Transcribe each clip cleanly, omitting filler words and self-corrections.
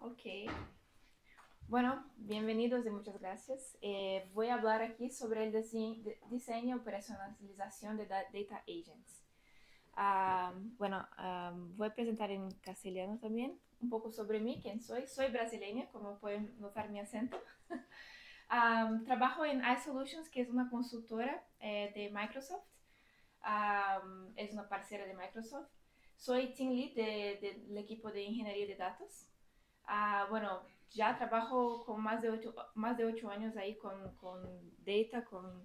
Ok. Bueno, bienvenidos y muchas gracias. Voy a hablar aquí sobre el diseño y operacionalización de data agents. Voy a presentar en castellano también un poco sobre mí, quién soy. Soy brasileña, como pueden notar mi acento. Trabajo en iSolutions, que es una consultora de Microsoft. Es una parcera de Microsoft. Soy team lead del equipo de ingeniería de datos. Bueno, ya trabajo con más de 8 años ahí con data, con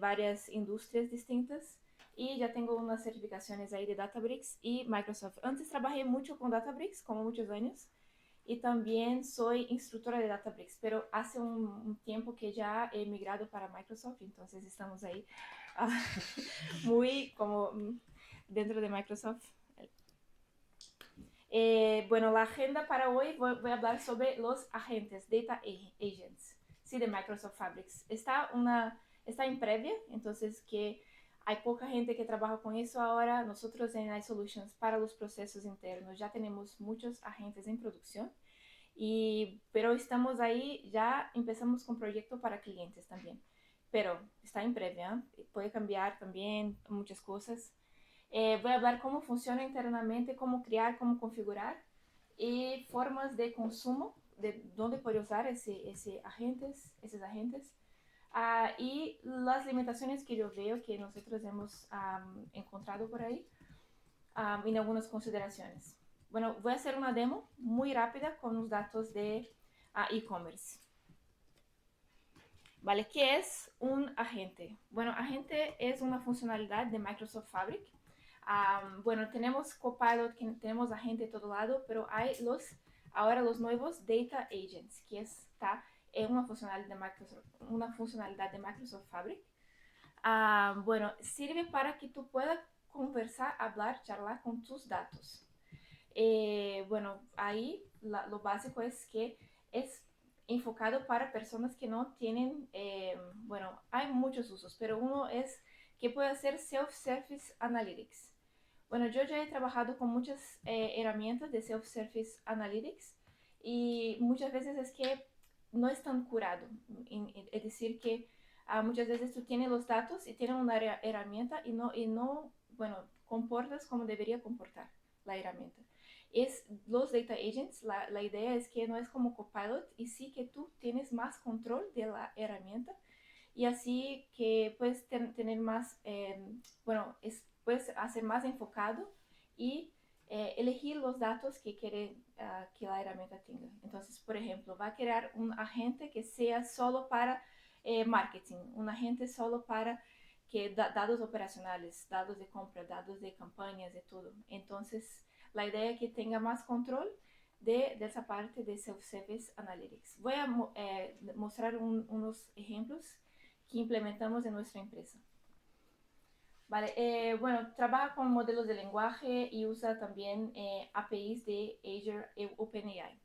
varias industrias distintas y ya tengo unas certificaciones ahí de Databricks y Microsoft. Antes trabajé mucho con Databricks, como muchos años, y también soy instructora de Databricks, pero hace un tiempo que ya he migrado para Microsoft, entonces estamos ahí ah, muy como dentro de Microsoft. Bueno, la agenda para hoy voy a hablar sobre los agentes, Data Agents, sí, de Microsoft Fabrics. Está en previa, entonces que hay poca gente que trabaja con eso ahora. Nosotros en iSolutions para los procesos internos ya tenemos muchos agentes en producción, pero estamos ahí, ya empezamos con proyecto para clientes también. Pero está en previa, puede cambiar también muchas cosas. Voy a hablar cómo funciona internamente, cómo crear, cómo configurar y formas de consumo, de dónde puede usar esos agentes. Y las limitaciones que yo veo que nosotros hemos encontrado por ahí en algunas consideraciones. Bueno, voy a hacer una demo muy rápida con los datos de e-commerce. ¿Vale? ¿Qué es un agente? Bueno, agente es una funcionalidad de Microsoft Fabric. Bueno, tenemos Copilot, tenemos agente de todo lado, pero hay ahora los nuevos Data Agents, que está en una funcionalidad de Microsoft Fabric. Bueno, sirve para que tú puedas conversar, hablar, charlar con tus datos. Bueno, ahí lo básico es que es enfocado para personas que no tienen, bueno, hay muchos usos, pero uno es que puede hacer Self-Service Analytics. Bueno, yo ya he trabajado con muchas herramientas de Self-Service Analytics y muchas veces es que no es tan curado. Es decir, que muchas veces tú tienes los datos y tienes una herramienta y no, bueno, comportas como debería comportar la herramienta. Los data agents, la idea es que no es como Copilot y sí que tú tienes más control de la herramienta y así que puedes tener más, bueno, puedes hacer más enfocado y elegir los datos que quiere que la herramienta tenga. Entonces, por ejemplo, va a crear un agente que sea solo para marketing, un agente solo para que dados operacionales, dados de compra, dados de campañas, de todo. Entonces, la idea es que tenga más control de esa parte de Self-Service Analytics. Voy a mostrar unos ejemplos que implementamos en nuestra empresa. Vale, bueno, trabaja con modelos de lenguaje y usa también APIs de Azure OpenAI.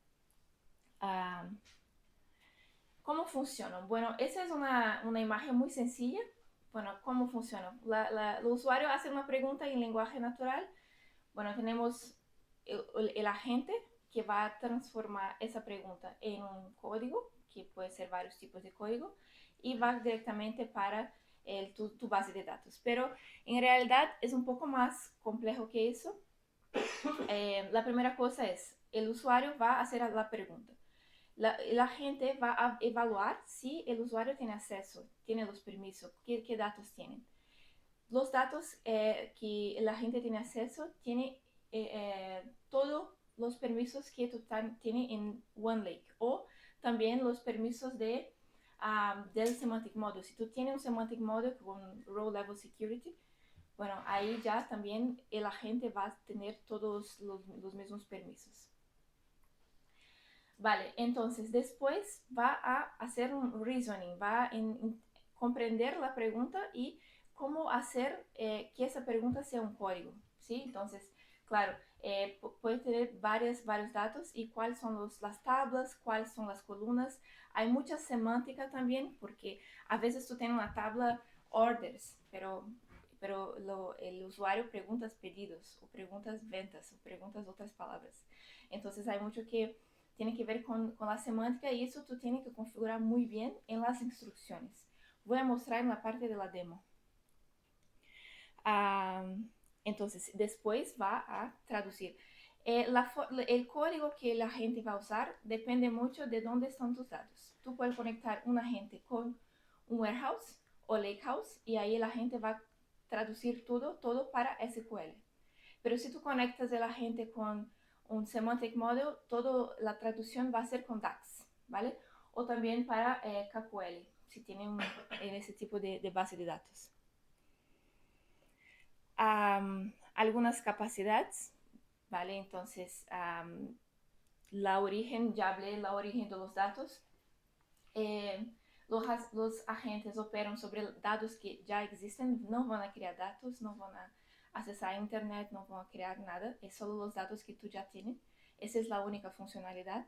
¿Cómo funcionan? Bueno, esa es una imagen muy sencilla. Bueno, ¿cómo funciona? El usuario hace una pregunta en lenguaje natural. Bueno, tenemos el agente que va a transformar esa pregunta en un código, que puede ser varios tipos de código, y va directamente para tu base de datos. Pero en realidad es un poco más complejo que eso. La primera cosa es, el usuario va a hacer la pregunta. La gente va a evaluar si el usuario tiene acceso, tiene los permisos, qué datos tienen. Los datos que la gente tiene acceso tiene todos los permisos que tú tienes en OneLake o también los permisos del Semantic Model. Si tú tienes un Semantic Model con Row Level Security, bueno, ahí ya también el agente va a tener todos los mismos permisos. Vale, entonces después va a hacer un reasoning, va a comprender la pregunta y cómo hacer que esa pregunta sea un código, ¿sí? Entonces, claro, puede tener varios datos y cuáles son las tablas, cuáles son las columnas. Hay mucha semántica también porque a veces tú tienes una tabla orders, pero el usuario preguntas pedidos o preguntas ventas o preguntas otras palabras. Entonces hay mucho que tiene que ver con la semántica y eso tú tienes que configurar muy bien en las instrucciones. Voy a mostrar en la parte de la demo. Entonces, después va a traducir. El código que la gente va a usar depende mucho de dónde están tus datos. Tú puedes conectar un agente con un warehouse o lakehouse y ahí la gente va a traducir todo para SQL. Pero si tú conectas el agente con un semantic model, toda la traducción va a ser con DAX, ¿vale? O también para KQL, si tienen ese tipo de base de datos. Algunas capacidades, ¿vale? Entonces, la origen, ya hablé la origen de los datos. Los agentes operan sobre datos que ya existen, no van a crear datos, no van a acessar internet, no van a crear nada, es solo los datos que tú ya tienes. Esa es la única funcionalidad.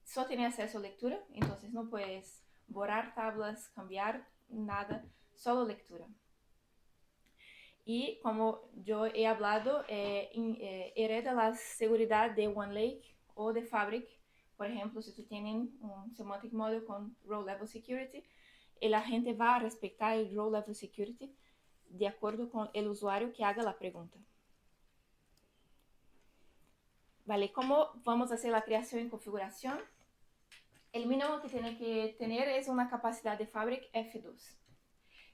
Solo tiene acceso a lectura, entonces no puedes borrar tablas, cambiar nada, solo lectura. Y como yo he hablado, hereda la seguridad de OneLake o de Fabric. Por ejemplo, si tú tienes un semantic model con row level security, el agente va a respetar el row level security de acuerdo con el usuario que haga la pregunta. Vale, ¿cómo vamos a hacer la creación y configuración? El mínimo que tiene que tener es una capacidad de Fabric F2.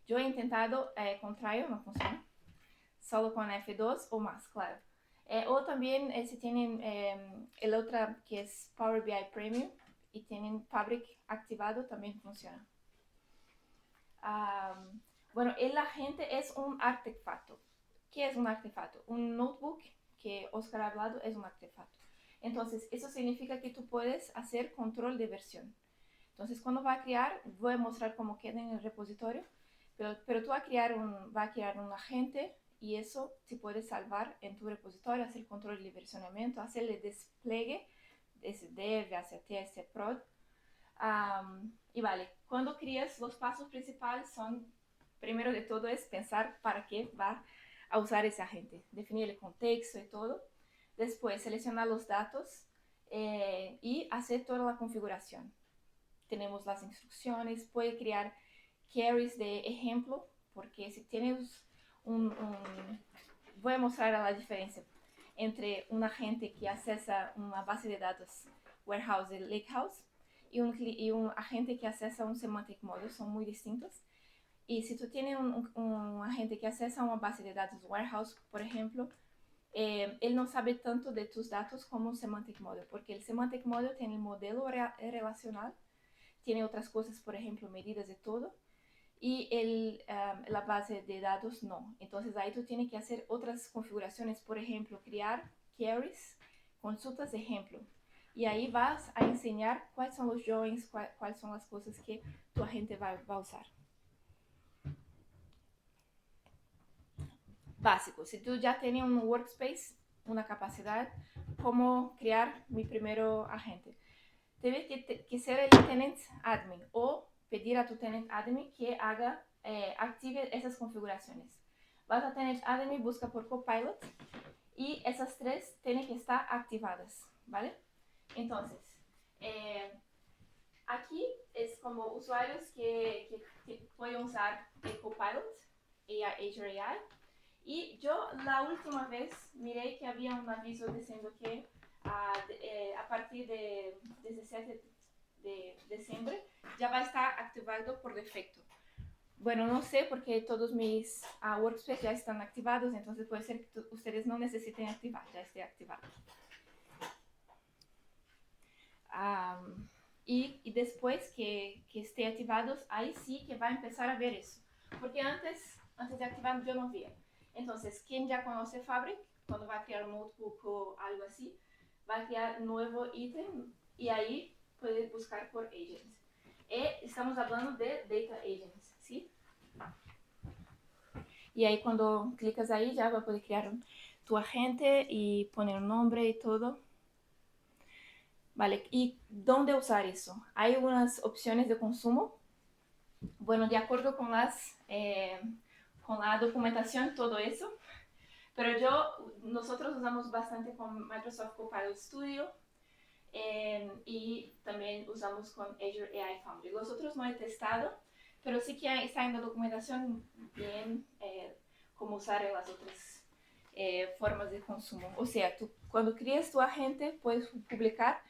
Yo he intentado con Trial, no funciona. Solo con F2 o más, claro. O también si tienen el otro que es Power BI Premium y tienen Fabric activado, también funciona. Bueno, el agente es un artefacto. ¿Qué es un artefacto? Un notebook que Oscar ha hablado es un artefacto. Entonces, eso significa que tú puedes hacer control de versión. Entonces, cuando va a crear, voy a mostrar cómo queda en el repositorio, pero tú va a crear un agente y eso se puede salvar en tu repositorio, hacer control de versionamiento, hacerle despliegue desde dev hacia test, prod. Y vale, cuando creas, los pasos principales son, primero de todo es pensar para qué va a usar ese agente, definir el contexto y todo. Después seleccionar los datos y hacer toda la configuración. Tenemos las instrucciones, puede crear queries de ejemplo, porque si tienes voy a mostrar la diferencia entre un agente que accesa una base de datos warehouse de lakehouse y un agente que accesa un semantic model, son muy distintos. Y si tú tienes un agente que accesa una base de datos warehouse, por ejemplo, él no sabe tanto de tus datos como un semantic model, porque el semantic model tiene el modelo relacional, tiene otras cosas, por ejemplo, medidas de todo, y la base de datos no. Entonces ahí tú tienes que hacer otras configuraciones, por ejemplo, crear queries, consultas de ejemplo. Y ahí vas a enseñar cuáles son los joins, cuáles son las cosas que tu agente va a usar. Básico, si tú ya tienes un workspace, una capacidad, ¿cómo crear mi primero agente? Debe que ser el tenant admin o pedir a tu tenant admin que active esas configuraciones. Vas a tenant admin, busca por Copilot y esas tres tienen que estar activadas, ¿vale? Entonces, aquí es como usuarios que pueden usar el Copilot y Azure AI. Y yo la última vez miré que había un aviso diciendo que a partir de 17 de diciembre ya va a estar activado por defecto. Bueno, no sé porque todos mis workspaces ya están activados, entonces puede ser que ustedes no necesiten activar, ya esté activado. Y después que esté activados, ahí sí que va a empezar a ver eso. Porque antes de activar yo no veía. Entonces, quien ya conoce Fabric, cuando va a crear un notebook o algo así, va a crear un nuevo ítem y ahí puede buscar por agents. Estamos hablando de data agents, ¿sí? Y ahí cuando clicas ahí ya va a poder crear tu agente y poner un nombre y todo. Vale, ¿y dónde usar eso? Hay unas opciones de consumo. Bueno, de acuerdo con con la documentación, todo eso. Pero nosotros usamos bastante con Microsoft Copilot Studio. y también usamos con Azure AI Foundry. Los otros no he testado, pero sí que está en la documentación bien cómo usar en las otras formas de consumo. O sea, tú cuando creas tu agente puedes publicar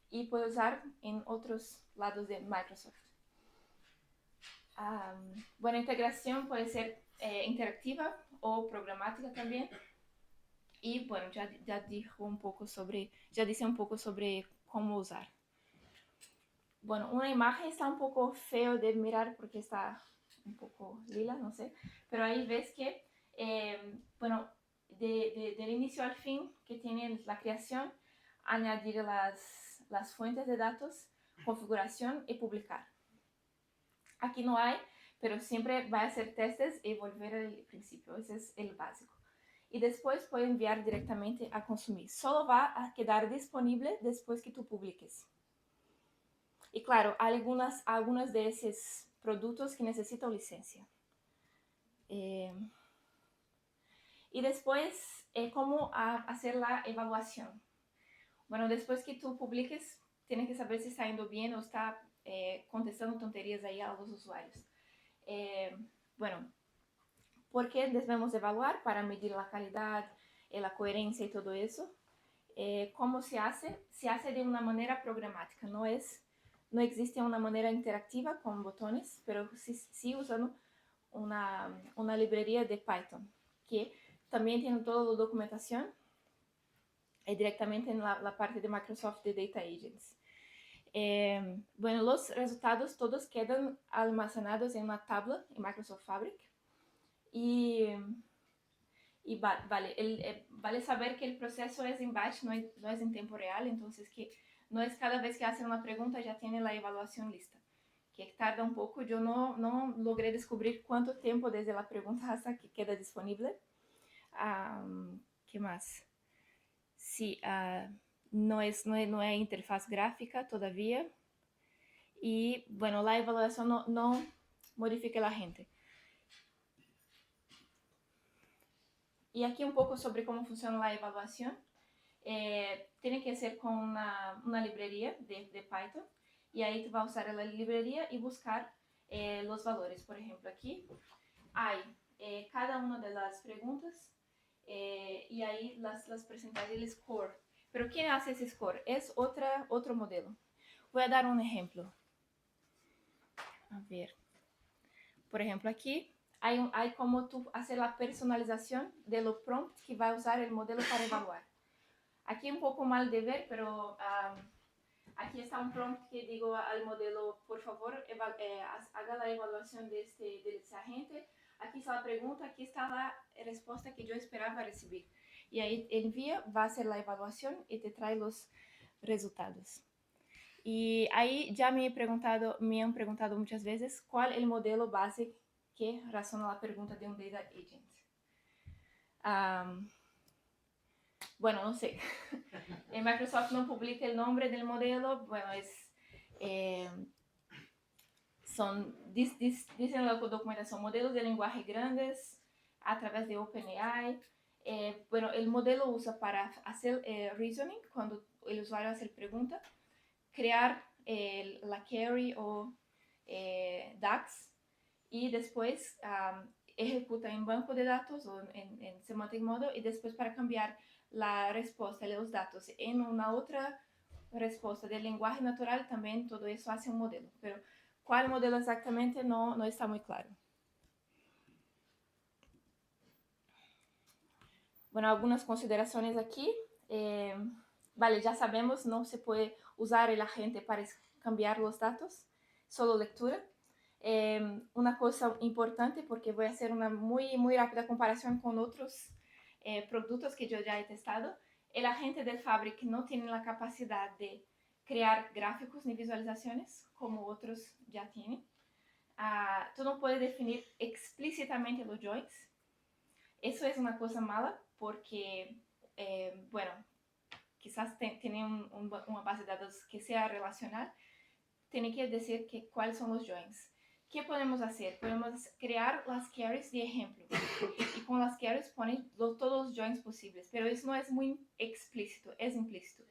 y puedes usar en otros lados de Microsoft. Bueno, integración puede ser interactiva o programática también. Y bueno, ya dice un poco sobre cómo usar. Bueno, una imagen está un poco feo de mirar porque está un poco lila, no sé, pero ahí ves que, bueno, del inicio al fin que tiene la creación, añadir las fuentes de datos, configuración y publicar. Aquí no hay, pero siempre va a hacer testes y volver al principio, ese es el básico. Y después puede enviar directamente a consumir. Solo va a quedar disponible después que tú publiques. Y claro, hay algunos de esos productos que necesitan licencia. Y después, ¿cómo hacer la evaluación? Bueno, después que tú publiques, tienes que saber si está yendo bien o está contestando tonterías ahí a los usuarios. Bueno, ¿por qué debemos evaluar? Para medir la calidad, la coherencia y todo eso. ¿Cómo se hace? Se hace de una manera programática, no existe una manera interactiva con botones, pero sí usando una librería de Python, que también tiene toda la documentación directamente en la parte de Microsoft de Data Agents. Bueno, los resultados todos quedan almacenados en una tabla en Microsoft Fabric y vale saber que el proceso es en batch, no es en tiempo real, entonces que no es cada vez que hacen una pregunta ya tiene la evaluación lista, que tarda un poco. Yo no logré descubrir cuánto tiempo desde la pregunta hasta que queda disponible. ¿Qué más? Sí, no hay interfaz gráfica todavía. Y bueno, la evaluación no modifica la gente. Y aquí un poco sobre cómo funciona la evaluación. Tiene que ser con una librería de Python. Y ahí tú vas a usar la librería y buscar los valores. Por ejemplo, aquí hay cada una de las preguntas y ahí las presentaciones del score. Pero ¿quién hace ese score? Es otro modelo. Voy a dar un ejemplo. A ver. Por ejemplo, aquí hay como tú hacer la personalización de los prompts que va a usar el modelo para evaluar. Aquí un poco mal de ver, pero aquí está un prompt que digo al modelo, por favor, haga la evaluación de este agente. Aquí está la pregunta, aquí está la respuesta que yo esperaba recibir. Y ahí envía, va a hacer la evaluación y te trae los resultados. Y ahí ya me han preguntado muchas veces cuál es el modelo base que razona la pregunta de un data agent. Bueno, no sé. En Microsoft no publica el nombre del modelo. Bueno, dicen en la documentación, modelos de lenguaje grandes a través de OpenAI. Bueno, el modelo usa para hacer reasoning, cuando el usuario hace pregunta, crear la query o DAX y después ejecuta en banco de datos o en semantic model y después para cambiar la respuesta de los datos en una otra respuesta del lenguaje natural también todo eso hace un modelo, pero cuál modelo exactamente no está muy claro. Bueno, algunas consideraciones aquí. Vale, ya sabemos, no se puede usar el agente para cambiar los datos, solo lectura. Una cosa importante, porque voy a hacer una muy rápida comparación con otros productos que yo ya he testado. El agente del Fabric no tiene la capacidad de crear gráficos ni visualizaciones como otros ya tienen. Tú no puedes definir explícitamente los joins. Eso es una cosa mala porque, bueno, quizás tiene una base de datos que sea relacional, tiene que decir cuáles son los joins. ¿Qué podemos hacer? Podemos crear las queries de ejemplo y con las queries poner todos los joins posibles, pero eso no es muy explícito, es implícito.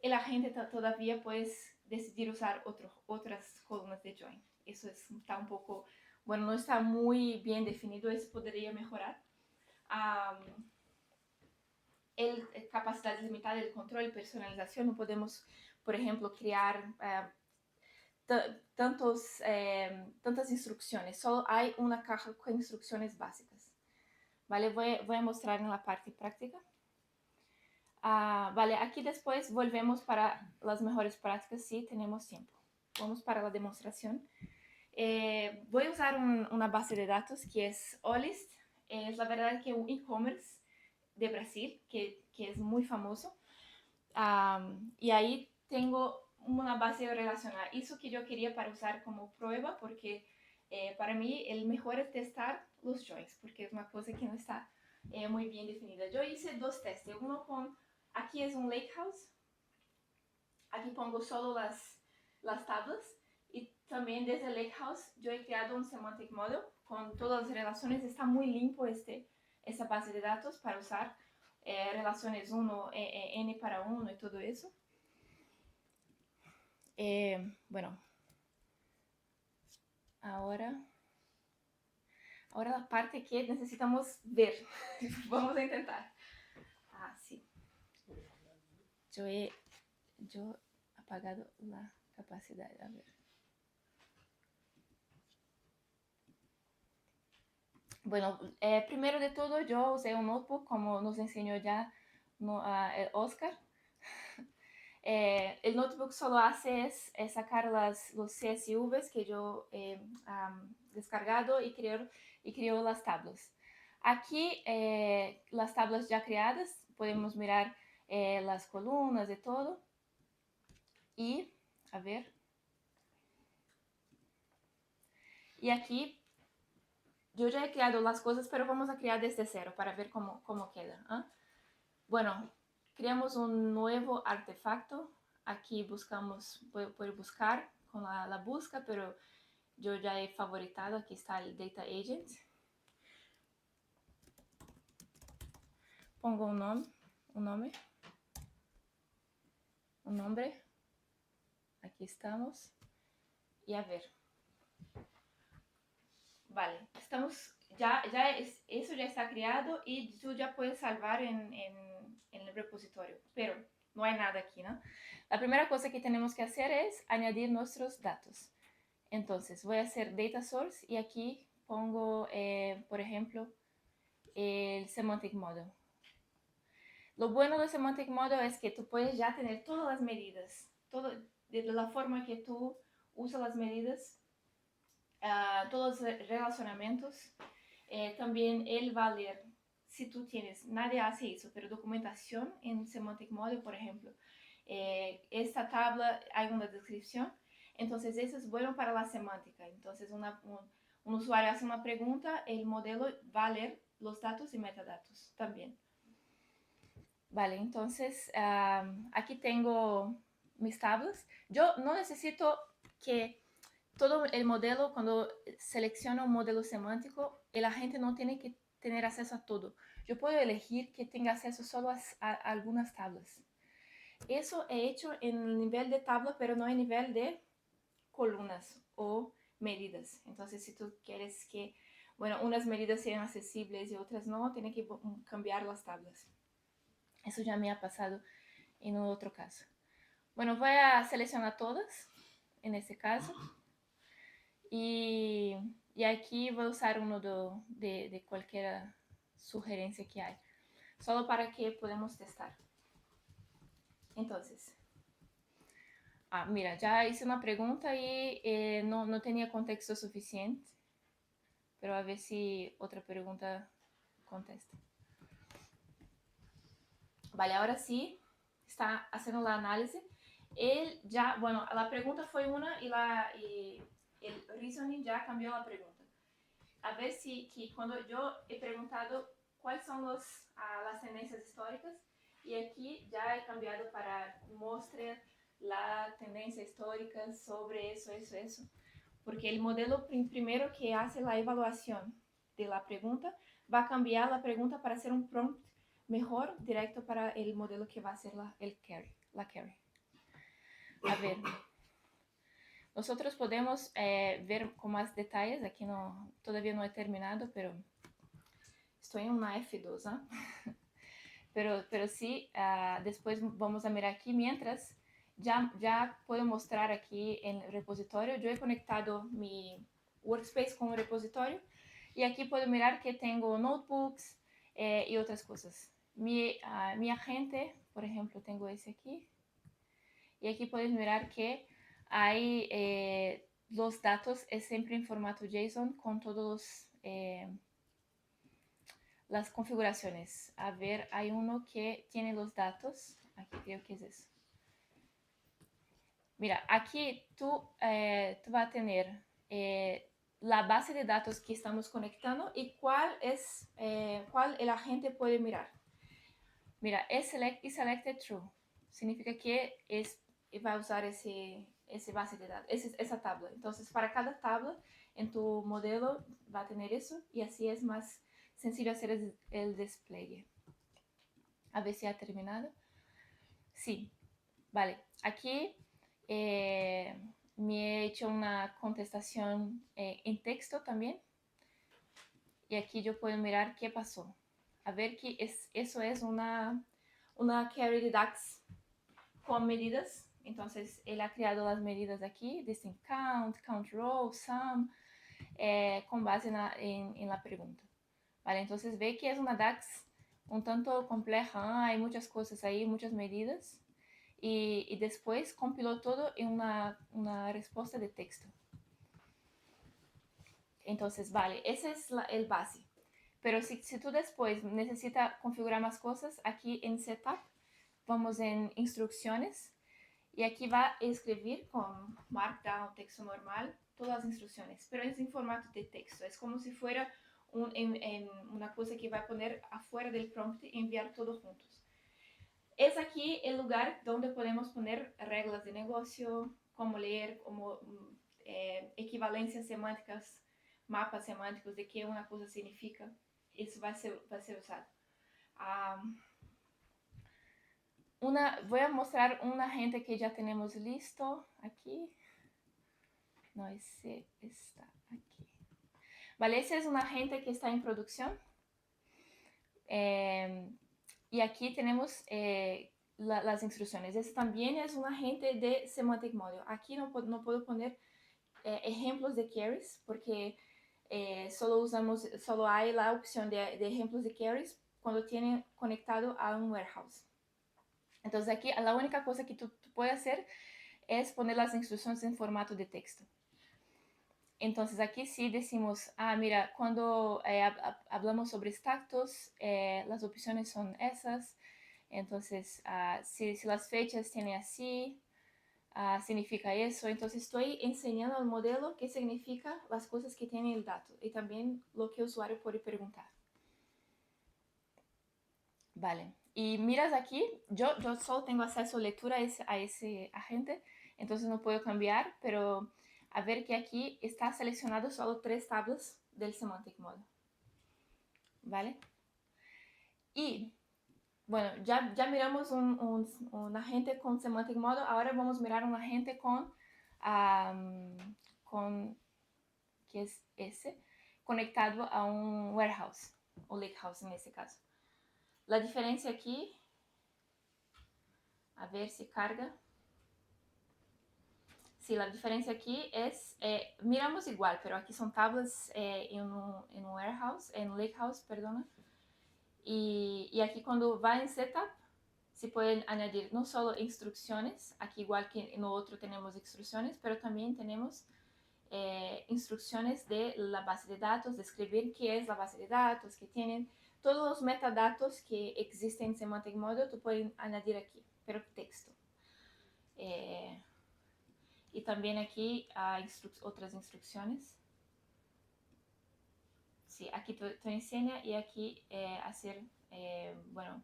el agente todavía puede decidir usar otras columnas de join. Eso está un poco, bueno, no está muy bien definido, eso podría mejorar. Capacidad limitada del control y personalización, no podemos, por ejemplo, crear tantas instrucciones, solo hay una caja con instrucciones básicas. Vale, voy a mostrar en la parte práctica. Vale, aquí después volvemos para las mejores prácticas si tenemos tiempo. Vamos para la demostración. Voy a usar una base de datos que es Olist. Es la verdad que un e-commerce de Brasil que es muy famoso. Y ahí tengo una base relacional. Eso que yo quería para usar como prueba porque para mí el mejor es testar los joins porque es una cosa que no está muy bien definida. Yo hice dos testes. Uno con, aquí es un lakehouse. Aquí pongo solo las tablas. Y también desde el lakehouse yo he creado un semantic model con todas las relaciones. Está muy limpio esta base de datos para usar relaciones 1, n para 1 y todo eso. Bueno, ahora la parte que necesitamos ver. Vamos a intentar. Sí. Yo he apagado la capacidad. A ver. Bueno, primero de todo yo usé un notebook como nos enseñó ya el Oscar. El notebook solo hace es sacar los CSVs que yo he descargado y creó las tablas. Aquí las tablas ya creadas, podemos mirar las columnas y todo. Y, a ver. Y aquí yo ya he creado las cosas, pero vamos a crear desde cero para ver cómo queda. Bueno, creamos un nuevo artefacto. Aquí buscamos, puedo buscar con la busca, pero yo ya he favoritado. Aquí está el Data Agent. Pongo un nombre. Aquí estamos. Y a ver. Vale, estamos, eso ya está creado y tú ya puedes salvar en el repositorio, pero no hay nada aquí, ¿no? La primera cosa que tenemos que hacer es añadir nuestros datos. Entonces voy a hacer data source y aquí pongo, por ejemplo, el semantic model. Lo bueno del semantic model es que tú puedes ya tener todas las medidas, de la forma que tú usas las medidas, todos los relacionamientos. También él va a leer, si tú tienes, nadie hace eso, pero documentación en Semantic Model, por ejemplo, esta tabla hay una descripción, entonces eso es bueno para la semántica. Entonces un usuario hace una pregunta, el modelo va a leer los datos y metadatos también. Vale, entonces aquí tengo mis tablas. Yo no necesito que todo el modelo, cuando selecciono un modelo semántico, el agente no tiene que tener acceso a todo. Yo puedo elegir que tenga acceso solo a algunas tablas. Eso he hecho en el nivel de tabla, pero no en nivel de columnas o medidas. Entonces, si tú quieres que, bueno, unas medidas sean accesibles y otras no, tiene que cambiar las tablas. Eso ya me ha pasado en otro caso. Bueno, voy a seleccionar todas en este caso. Y aquí voy a usar uno de cualquier sugerencia que hay, solo para que podamos testar. Entonces, mira, ya hice una pregunta y no tenía contexto suficiente, pero a ver si otra pregunta contesta. Vale, ahora sí, está haciendo la análisis. Él ya, bueno, la pregunta fue una y el reasoning ya cambió la pregunta. A ver si cuando yo he preguntado cuáles son las tendencias históricas, y aquí ya he cambiado para mostrar la tendencia histórica sobre eso, porque el modelo primero que hace la evaluación de la pregunta va a cambiar la pregunta para hacer un prompt mejor directo para el modelo que va a hacer la query. A ver, nosotros podemos ver con más detalles. Aquí no, todavía no he terminado, pero estoy en una F2, ¿eh? Pero sí, después vamos a mirar aquí. Mientras, ya puedo mostrar aquí en el repositorio. Yo he conectado mi workspace con el repositorio y aquí puedo mirar que tengo notebooks y otras cosas. Mi agente, por ejemplo, tengo ese aquí. Y aquí puedes mirar que hay los datos, es siempre en formato JSON con todos las configuraciones. A ver, hay uno que tiene los datos. Aquí creo que es eso. Mira, aquí tú vas a tener la base de datos que estamos conectando y cuál el agente puede mirar. Mira, es selected true. Significa que va a usar ese base de datos, esa tabla. Entonces, para cada tabla en tu modelo va a tener eso y así es más sencillo hacer el despliegue. A ver si ha terminado. Sí, vale. Aquí me he hecho una contestación en texto también. Y aquí yo puedo mirar qué pasó. A ver que eso es una query de DAX con medidas. Entonces, él ha creado las medidas aquí, distinct count, count row, sum, con base en la pregunta. Vale, entonces ve que es una DAX un tanto compleja, hay muchas cosas ahí, muchas medidas. Y después compiló todo en una respuesta de texto. Entonces, vale, ese es el base. Pero si tú después necesitas configurar más cosas, aquí en Setup, vamos en Instrucciones. Y aquí va a escribir con Markdown, texto normal, todas las instrucciones. Pero es en formato de texto. Es como si fuera una cosa que va a poner afuera del prompt y enviar todo juntos. Es aquí el lugar donde podemos poner reglas de negocio, cómo leer, como equivalencias semánticas, mapas semánticos de qué una cosa significa. Eso va a ser usado. Voy a mostrar un agente que ya tenemos listo aquí. No, ese está aquí. Vale, ese es un agente que está en producción. Y aquí tenemos las instrucciones. Este también es un agente de Semantic Model. Aquí no puedo poner ejemplos de queries porque solo hay la opción de ejemplos de queries cuando tienen conectado a un warehouse. Entonces aquí la única cosa que tú puedes hacer es poner las instrucciones en formato de texto. Entonces aquí sí decimos, mira, cuando hablamos sobre status, las opciones son esas. Entonces, si las fechas tienen así, significa eso. Entonces estoy enseñando al modelo qué significa las cosas que tiene el dato y también lo que el usuario puede preguntar. Vale, y miras aquí, yo solo tengo acceso a lectura a ese agente, entonces no puedo cambiar, pero a ver que aquí está seleccionado solo 3 tablas del Semantic Model. ¿Vale? Y bueno, ya miramos un agente con Semantic Model, ahora vamos a mirar un agente que es ese, conectado a un warehouse, o lakehouse en este caso. La diferencia aquí, a ver si carga. Sí, la diferencia aquí es, miramos igual, pero aquí son tablas en un warehouse, en un lakehouse, perdona. Y aquí cuando va en setup, se pueden añadir no solo instrucciones, aquí igual que en lo otro tenemos instrucciones, pero también tenemos instrucciones de la base de datos, describir qué es la base de datos, que tienen todos los metadatos que existen en Semantic Model, tú puedes añadir aquí, pero texto. Y también aquí hay otras instrucciones. Sí, aquí te enseña y aquí hacer, bueno,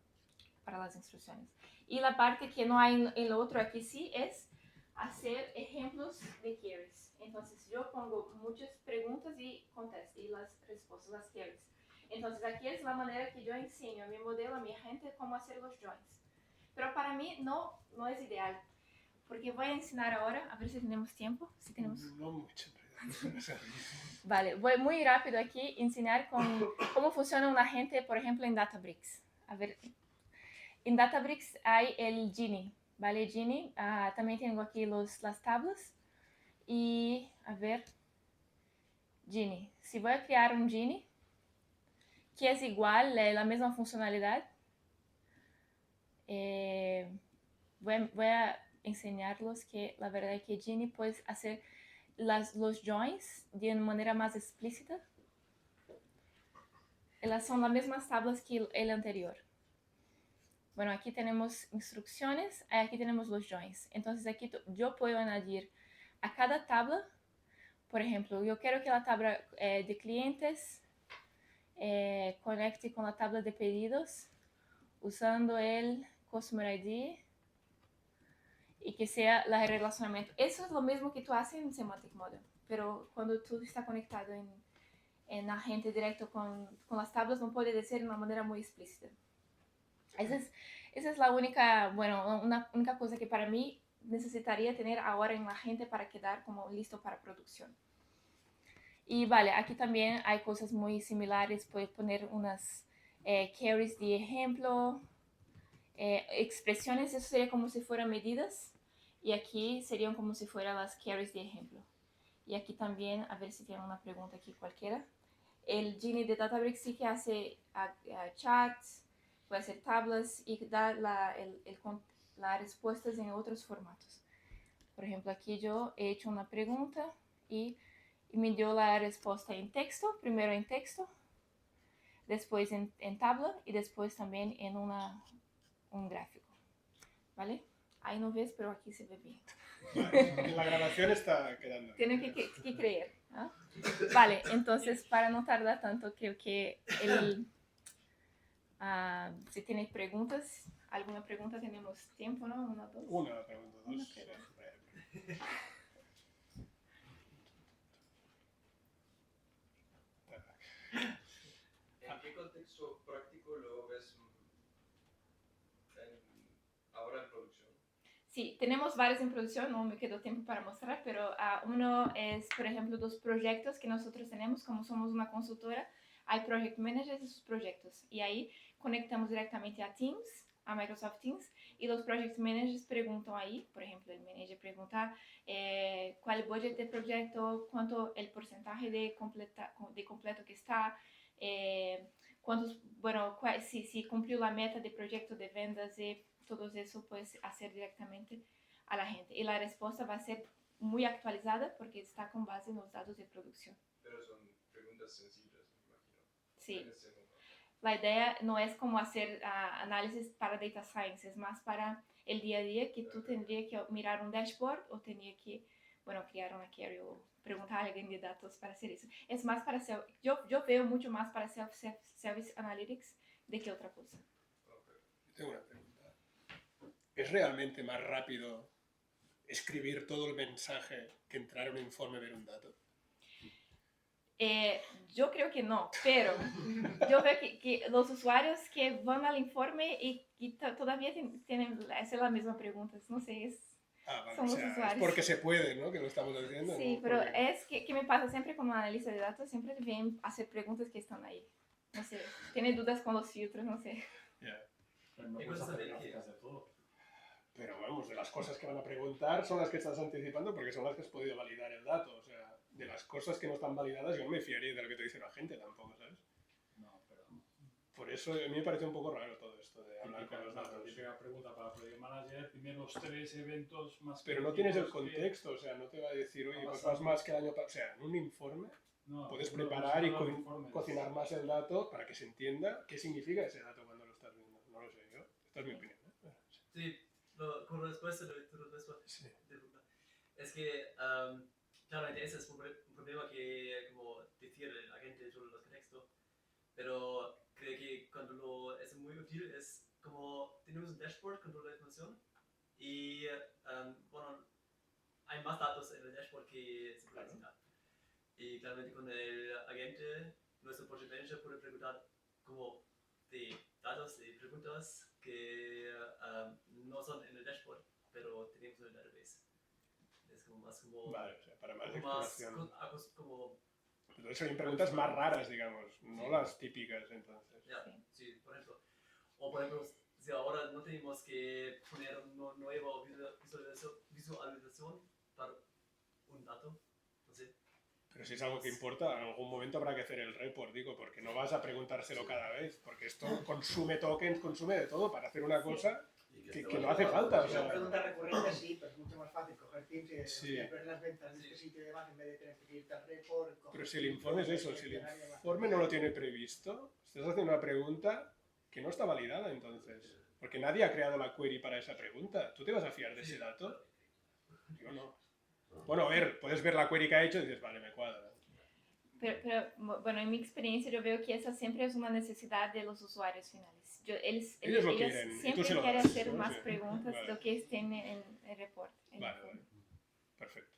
para las instrucciones. Y la parte que no hay en lo otro aquí sí es hacer ejemplos de queries. Entonces yo pongo muchas preguntas y contesto y las respuestas, las queries. Entonces aquí es la manera que yo enseño a mi modelo, a mi gente, cómo hacer los joins. Pero para mí no es ideal. porque voy a enseñar ahora, a ver si tenemos tiempo. Si tenemos. No mucho. Vale, voy muy rápido aquí a enseñar cómo funciona un agente, por ejemplo, en Databricks. A ver, en Databricks hay el Genie, ¿vale? Genie, también tengo aquí las tablas. Y, a ver, Genie. Si voy a crear un Genie, que es igual, la misma funcionalidad, voy a enseñarlos que la verdad es que Genie puede hacer los joins de una manera más explícita. Elas son las mismas tablas que el anterior. Bueno, aquí tenemos instrucciones, aquí tenemos los joins. Entonces aquí yo puedo añadir a cada tabla, por ejemplo, yo quiero que la tabla de clientes conecte con la tabla de pedidos usando el Customer ID y que sea el relacionamiento. Eso es lo mismo que tú haces en Semantic Model, pero cuando tú estás conectado en agente directo con las tablas no puede decir de una manera muy explícita. Esa es la única, bueno, una única cosa que para mí necesitaría tener ahora en la agente para quedar como listo para producción. Y vale, aquí también hay cosas muy similares, puedes poner unas queries de ejemplo, expresiones, eso sería como si fueran medidas, y aquí serían como si fueran las queries de ejemplo. Y aquí también, a ver si tienen una pregunta aquí cualquiera. El Genie de Databricks sí que hace chats, puede hacer tablas y da las respuestas en otros formatos. Por ejemplo, aquí yo he hecho una pregunta y me dio la respuesta en texto, primero en texto, después en tabla y después también en un gráfico. ¿Vale? Ahí no ves, pero aquí se ve bien. En la grabación está quedando. Tienen que creer. ¿No? Vale, entonces para no tardar tanto, creo que si tenéis preguntas, alguna pregunta, tenemos tiempo, ¿no? Una, dos. Una pregunta, dos. Una pregunta. ¿En qué contexto práctico lo ves ahora en producción? Sí, tenemos varios en producción, no me quedó tiempo para mostrar, pero uno es, por ejemplo, los proyectos que nosotros tenemos, como somos una consultora, hay project managers de sus proyectos y ahí conectamos directamente a Teams, a Microsoft Teams, y los project managers preguntan ahí, por ejemplo, el manager pregunta cuál es el budget del proyecto, cuánto el porcentaje de completo que está, si cumplió la meta de proyecto de vendas y todo eso puedes hacer directamente a la gente. Y la respuesta va a ser muy actualizada porque está con base en los datos de producción. Pero son preguntas sencillas, me imagino. Sí. La idea no es como hacer análisis para data science, es más para el día a día que tú tendrías que mirar un dashboard o tendrías que, crear una query o preguntar a alguien de datos para hacer eso. Es más para yo veo mucho más para Service Analytics de que otra cosa. Tengo una pregunta. ¿Es realmente más rápido escribir todo el mensaje que entrar en un informe ver un dato? Yo creo que no, pero yo veo que los usuarios que van al informe y todavía tienen la misma pregunta, no sé, Vale, son los usuarios. Es porque se puede, ¿no? Que lo estamos haciendo. Sí, ¿no? pero Porque... es que me pasa siempre como analista de datos, siempre deben hacer preguntas que están ahí. No sé, tiene dudas con los filtros, no sé. Yeah. Pero no puedes hacer gráficas de todo. Pero vamos, de las cosas que van a preguntar son las que estás anticipando porque son las que has podido validar el dato. O sea, de las cosas que no están validadas yo no me fiaría de lo que te dice la gente tampoco, ¿sabes? No, pero... Por eso a mí me parece un poco raro todo esto de hablar con los datos. La típica pregunta para Project Manager, dime los 3 eventos más... Pero no tienes el contexto, o sea, no te va a decir, oye, pues vas más que el año pasado. O sea, en un informe puedes preparar y cocinar más el dato para que se entienda qué significa ese dato cuando lo estás viendo. No lo sé yo. Esta es mi opinión. Sí, con respuesta de tu respuesta. Sí. Es que, claramente ese es un problema que, como decir el agente sobre los contextos, pero creo que cuando es muy útil es como tenemos un dashboard con toda la información y, hay más datos en el dashboard que se puede enseñar. Y claramente con el agente, nuestro project manager puede preguntar como de datos, de preguntas que no son en el dashboard, pero tenemos en el database. como más como... Vale, o sea, para más como más exploración. como... Entonces son preguntas más raras, digamos, no las típicas, entonces. Ya, sí, por ejemplo. O por ejemplo, si ahora no tenemos que poner una nueva visualización para un dato, no sé. Pero si es algo que importa, en algún momento habrá que hacer el report, digo, porque no vas a preguntárselo cada vez, porque esto consume tokens, consume de todo para hacer una cosa que no hace falta. O Si son sea, preguntas recurrentes, sí, pero es mucho más fácil coger Teams y Sí. ver las ventas de este sitio y demás en vez de tener que irte al report. pero si el informe es eso, si el informe no lo tiene previsto, estás haciendo una pregunta que no está validada entonces, porque nadie ha creado la query para esa pregunta. ¿Tú te vas a fiar de ese dato? Yo no. Bueno, a ver, puedes ver la query que ha hecho y dices, vale, me cuadra. Pero, bueno, en mi experiencia yo veo que esa siempre es una necesidad de los usuarios finales. Ellos lo quieren, y siempre tú se lo quieren das, hacer ¿no? más Sí. preguntas Vale. de lo que estén en el report. Vale, vale. Perfecto.